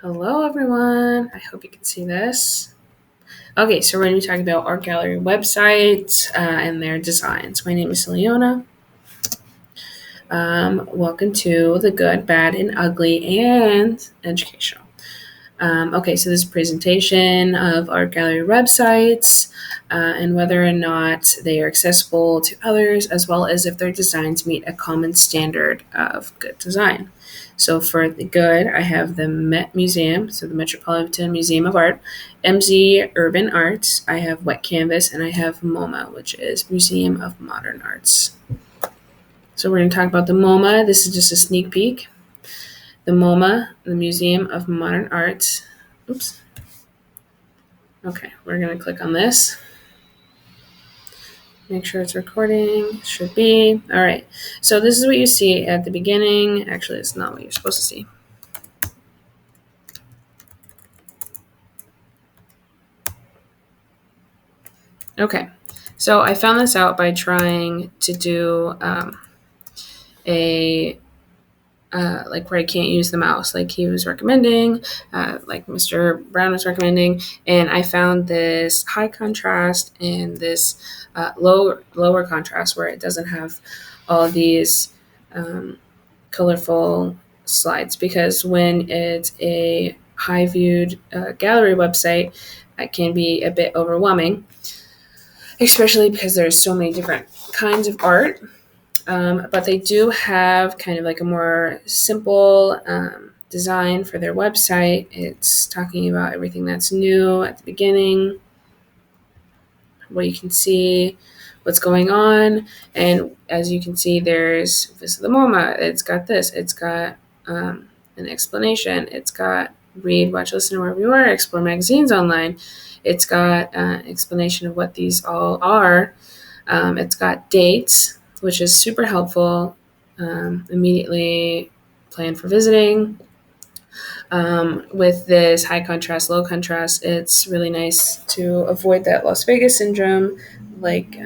Hello, everyone. I hope you can see this. Okay, so we're going to be talking about art gallery websites and their designs. My name is Leona. Welcome to the good, bad, and ugly and educational. Okay, so this is a presentation of art gallery websites and whether or not they are accessible to others, as well as if their designs meet a common standard of good design. So for the good, I have the Met Museum, so the Metropolitan Museum of Art, MZ Urban Arts, I have Wet Canvas, and I have MoMA, which is Museum of Modern Arts. So we're going to talk about the MoMA. This is just a sneak peek. The MoMA, the Museum of Modern Arts. Oops. Okay, we're going to click on this. Make sure it's recording. Should be. All right. So this is what you see at the beginning. Actually, it's not what you're supposed to see. Okay. So I found this out by trying to do like where I can't use the mouse, like he was recommending, like Mr. Brown was recommending, and I found this high contrast and this lower contrast where it doesn't have all these colorful slides, because when it's a high viewed gallery website, it can be a bit overwhelming, especially because there's so many different kinds of art. But they do have kind of like a more simple design for their website. It's talking about everything that's new at the beginning, what you can see, what's going on. And as you can see, there's Visit the MoMA. It's got this. It's got an explanation. It's got read, watch, listen, wherever you are, explore magazines online. It's got an explanation of what these all are. It's got dates, which is super helpful. Immediately plan for visiting. With this high contrast, low contrast, it's really nice to avoid that Las Vegas syndrome, like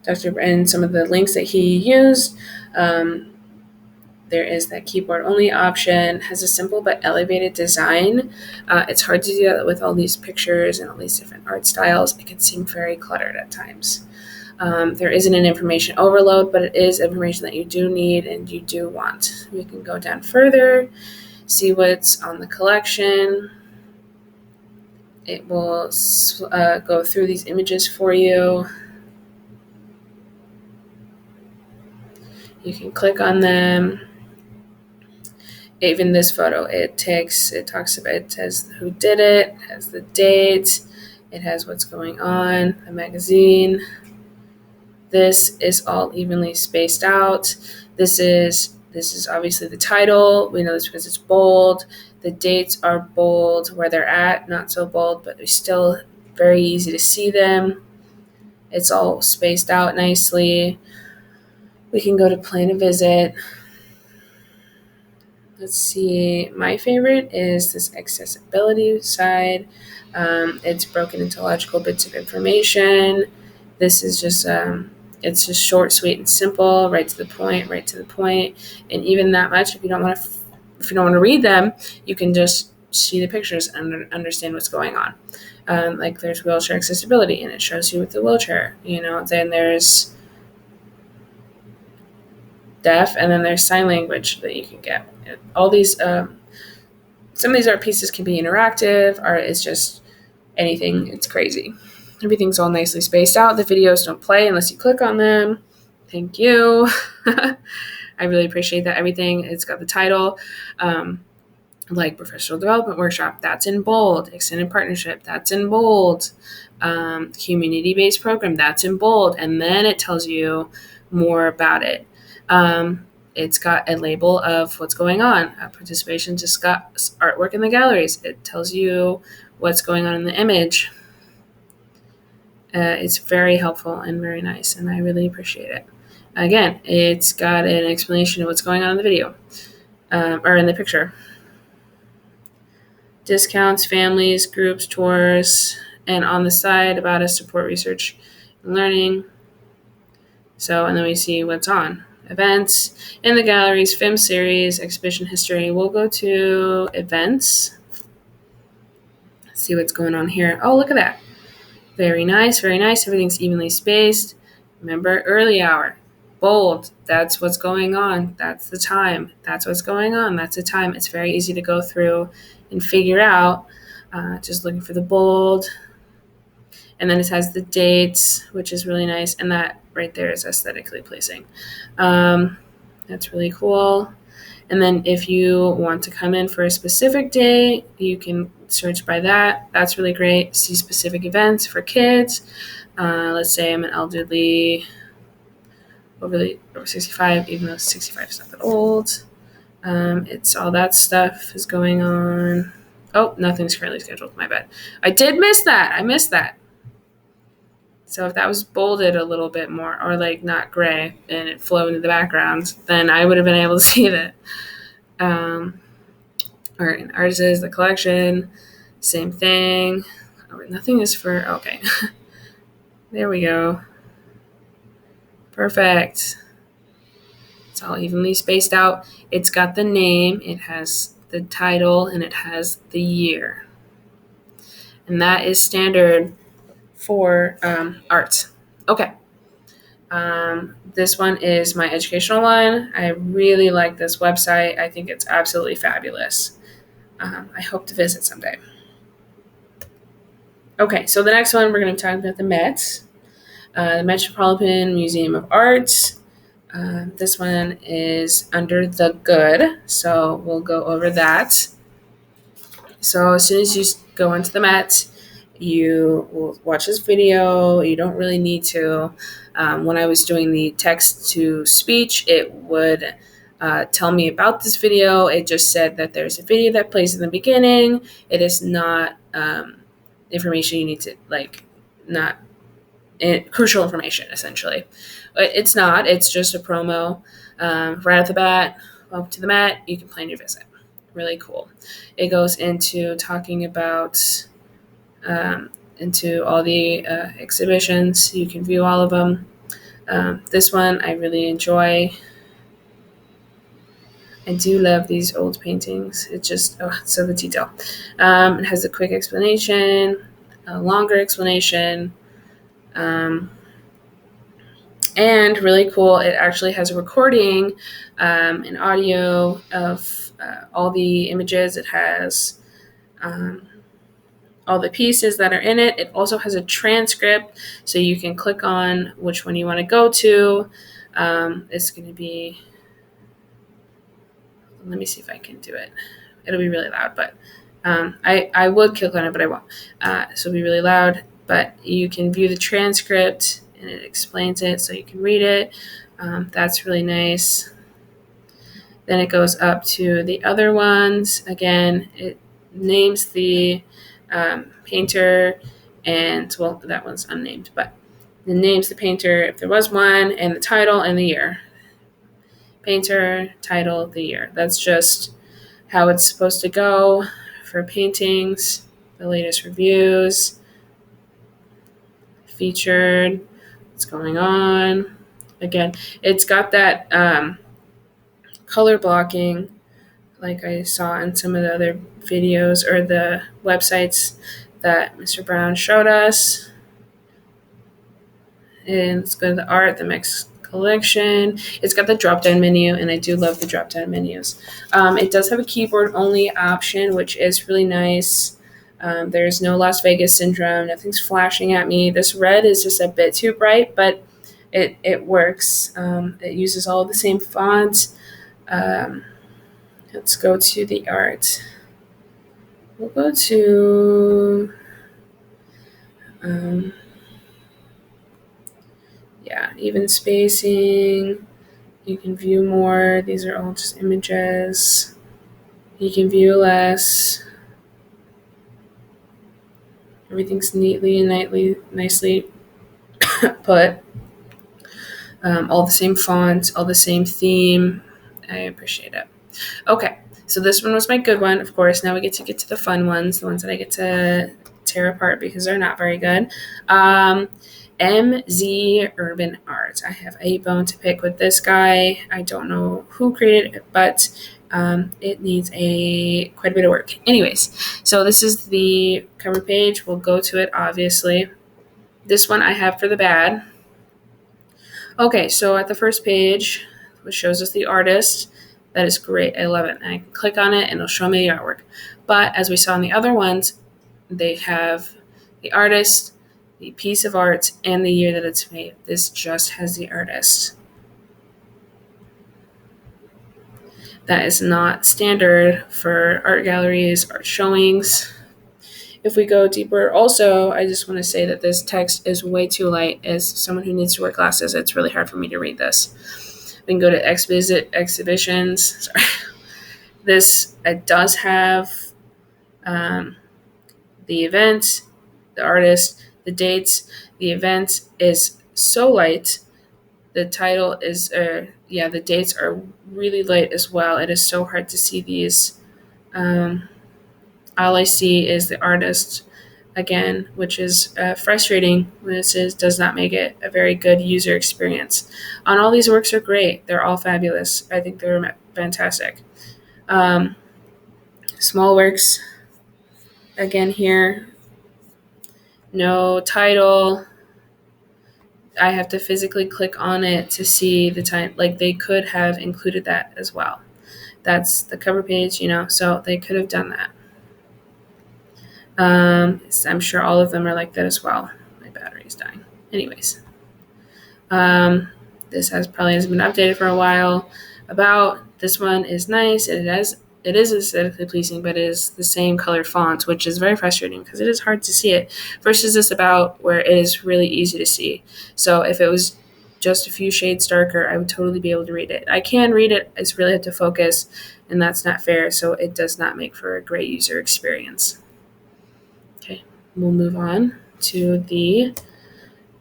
Dr. and some of the links that he used. There is that keyboard only option, has a simple but elevated design. It's hard to do that with all these pictures and all these different art styles. It can seem very cluttered at times. There isn't an information overload, but it is information that you do need and you do want. We can go down further, see what's on the collection. It will go through these images for you. You can click on them. Even this photo, it talks about, it says who did it, has the date, it has what's going on, the magazine. This is all evenly spaced out. This is obviously the title. We know this because it's bold. The dates are bold where they're at, not so bold, but it's still very easy to see them. It's all spaced out nicely. We can go to plan a visit. Let's see. My favorite is this accessibility side. It's broken into logical bits of information. This is just it's just short, sweet, and simple, right to the point. And even that much, if you don't want to read them, you can just see the pictures and understand what's going on. Like there's wheelchair accessibility, and it shows you with the wheelchair. Then there's deaf, and then there's sign language that you can get. All these, some of these art pieces can be interactive. Art is just anything. It's crazy. Everything's all nicely spaced out. The videos don't play unless you click on them. Thank you. I really appreciate that. Everything. It's got the title, like professional development workshop. That's in bold. Extended partnership. That's in bold. Community-based program. That's in bold. And then it tells you more about it. It's got a label of what's going on. Participation, discuss artwork in the galleries. It tells you what's going on in the image. It's very helpful and very nice, and I really appreciate it. Again, it's got an explanation of what's going on in the video, or in the picture. Discounts, families, groups, tours, and on the side about us, support research and learning. So, and then we see what's on. events. In the galleries, film series, exhibition history. We'll go to events. See what's going on here. Oh, look at that. Very nice, very nice. Everything's evenly spaced. Remember, early hour. Bold. That's what's going on. That's the time. That's what's going on. That's the time. It's very easy to go through and figure out. Just looking for the bold. And then it has the dates, which is really nice. And that right there is aesthetically pleasing. That's really cool. And then if you want to come in for a specific day, you can search by that. That's really great. See specific events for kids. Let's say I'm an elderly, over 65, even though 65 is not that old. It's all that stuff is going on. Oh, nothing's currently scheduled. My bad. I did miss that. I missed that. So if that was bolded a little bit more, or like not gray and it flowed into the background, then I would have been able to see that. Art and artists, the collection, same thing. Oh, nothing is for, okay. There we go. Perfect. It's all evenly spaced out. It's got the name, it has the title, and it has the year. And that is standard for art. Okay. This one is my educational one. I really like this website. I think it's absolutely fabulous. I hope to visit someday. Okay, so the next one we're going to talk about the Met, the Metropolitan Museum of Art. This one is under the good, so we'll go over that. So as soon as you go into the Met, you will watch this video. You don't really need to. When I was doing the text to speech, it would tell me about this video. It just said that there's a video that plays in the beginning. It is not information you need to, not crucial information, essentially. It's not. It's just a promo. Right off the bat, welcome to the Met. You can plan your visit. Really cool. It goes into talking about into all the exhibitions. You can view all of them. This one I really enjoy. I do love these old paintings. It's just, so the detail. It has a quick explanation, a longer explanation, and really cool. It actually has a recording, an audio of all the images. It has all the pieces that are in it. It also has a transcript, so you can click on which one you want to go to. It's going to be, let me see if I can do it. It'll be really loud, but I would click on it, but I won't. So it'll be really loud, but you can view the transcript, and it explains it, so you can read it. That's really nice. Then it goes up to the other ones. Again, it names the painter, and, well, that one's unnamed, but it names the painter if there was one, and the title and the year. Painter, title, the year. That's just how it's supposed to go for paintings. The latest reviews, featured, what's going on. Again, it's got that color blocking like I saw in some of the other videos or the websites that Mr. Brown showed us. And let's go to the art, the mixed collection. It's got the drop-down menu, and I do love the drop-down menus. It does have a keyboard-only option, which is really nice. There's no Las Vegas syndrome. Nothing's flashing at me. This red is just a bit too bright, but it works. It uses all the same fonts. Let's go to the art. We'll go to... even spacing. You can view more. These are all just images. You can view less. Everything's neatly and nicely put. All the same font, all the same theme. I appreciate it. Okay, so this one was my good one. Of course, now we get to the fun ones, the ones that I get to tear apart because they're not very good. MZ Urban Art. I have a bone to pick with this guy. I don't know who created it, but it needs quite a bit of work. Anyways, so this is the cover page. We'll go to it, obviously. This one I have for the bad. Okay, so at the first page, which shows us the artist, that is great. I love it. And I can click on it and it'll show me the artwork. But as we saw in the other ones, they have the artist, the piece of art, and the year that it's made. This just has the artist. That is not standard for art galleries, art showings. If we go deeper, also, I just want to say that this text is way too light. As someone who needs to wear glasses, it's really hard for me to read this. We can go to exhibitions. Sorry. This it does have the event, the artist, the dates. The event is so light. The title is, the dates are really light as well. It is so hard to see these. All I see is the artist again, which is frustrating when it says does not make it a very good user experience. And all these works are great. They're all fabulous. I think they're fantastic. Small works, again here, no title. I have to physically click on it to see the time. Like they could have included that as well. That's the cover page, so they could have done that. I'm sure all of them are like that as well. My battery's dying. Anyways, this probably hasn't been updated for a while. This one is nice. It is aesthetically pleasing, but it is the same colored font, which is very frustrating because it is hard to see it. Versus this about where it is really easy to see. So if it was just a few shades darker, I would totally be able to read it. I can read it. I just really have to focus, and that's not fair. So it does not make for a great user experience. Okay, we'll move on to the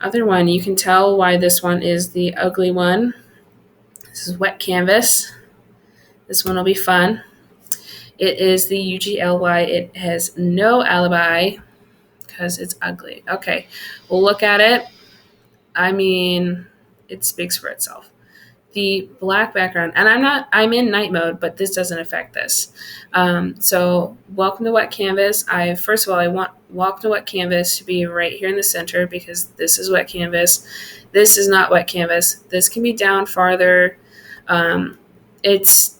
other one. You can tell why this one is the ugly one. This is Wet Canvas. This one will be fun. It is the UGLY. It has no alibi because it's ugly. Okay, we'll look at it. I mean, it speaks for itself. The black background, and I'm in night mode, but this doesn't affect this. So welcome to Wet Canvas. First of all, I want Welcome to Wet Canvas to be right here in the center because this is Wet Canvas. This is not Wet Canvas. This can be down farther. It's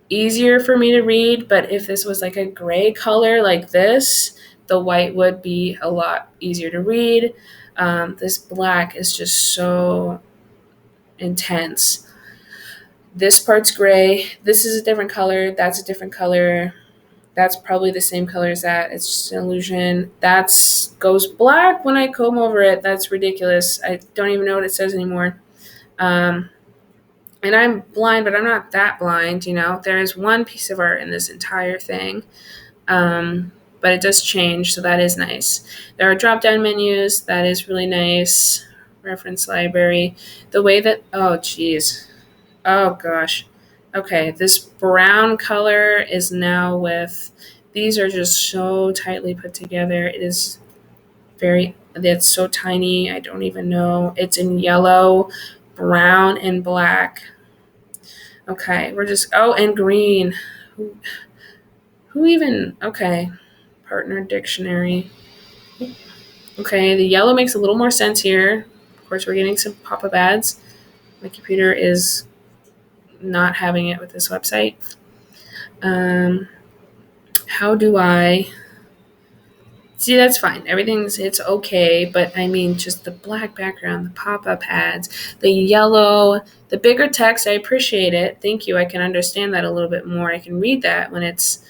easier for me to read, but if this was like a gray color like this, the white would be a lot easier to read. This black is just so intense. This part's gray. This is a different color. That's a different color. That's probably the same color as that. It's just an illusion. That goes black when I comb over it. That's ridiculous. I don't even know what it says anymore. And I'm blind, but I'm not that blind, There is one piece of art in this entire thing, but it does change, so that is nice. There are drop-down menus. That is really nice. Reference library. The way that, oh, geez. Oh, gosh. Okay, this brown color is now these are just so tightly put together. It is it's so tiny. I don't even know. It's in yellow, brown, and black. Okay, and green. Who even, okay. Partner dictionary. Okay, the yellow makes a little more sense here. Of course, we're getting some pop-up ads. My computer is not having it with this website. How do I... See, that's fine. It's okay, but I mean, just the black background, the pop-up ads, the yellow, the bigger text, I appreciate it. Thank you. I can understand that a little bit more. I can read that when it's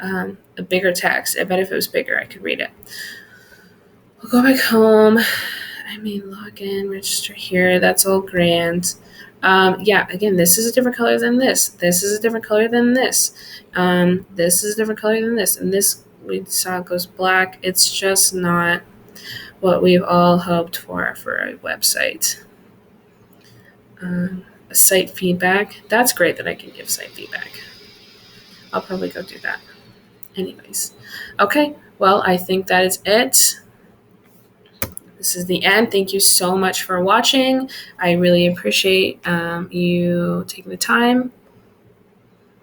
a bigger text. I bet if it was bigger, I could read it. We'll go back home. Log in, register here. That's all grand. Again, this is a different color than this. This is a different color than this. This is a different color than this. And this we saw goes black. It's just not what we've all hoped for a website. Site feedback. That's great that I can give site feedback. I'll probably go do that. Anyways. Okay, well, I think that is it. this is the end. Thank you so much for watching. I really appreciate you taking the time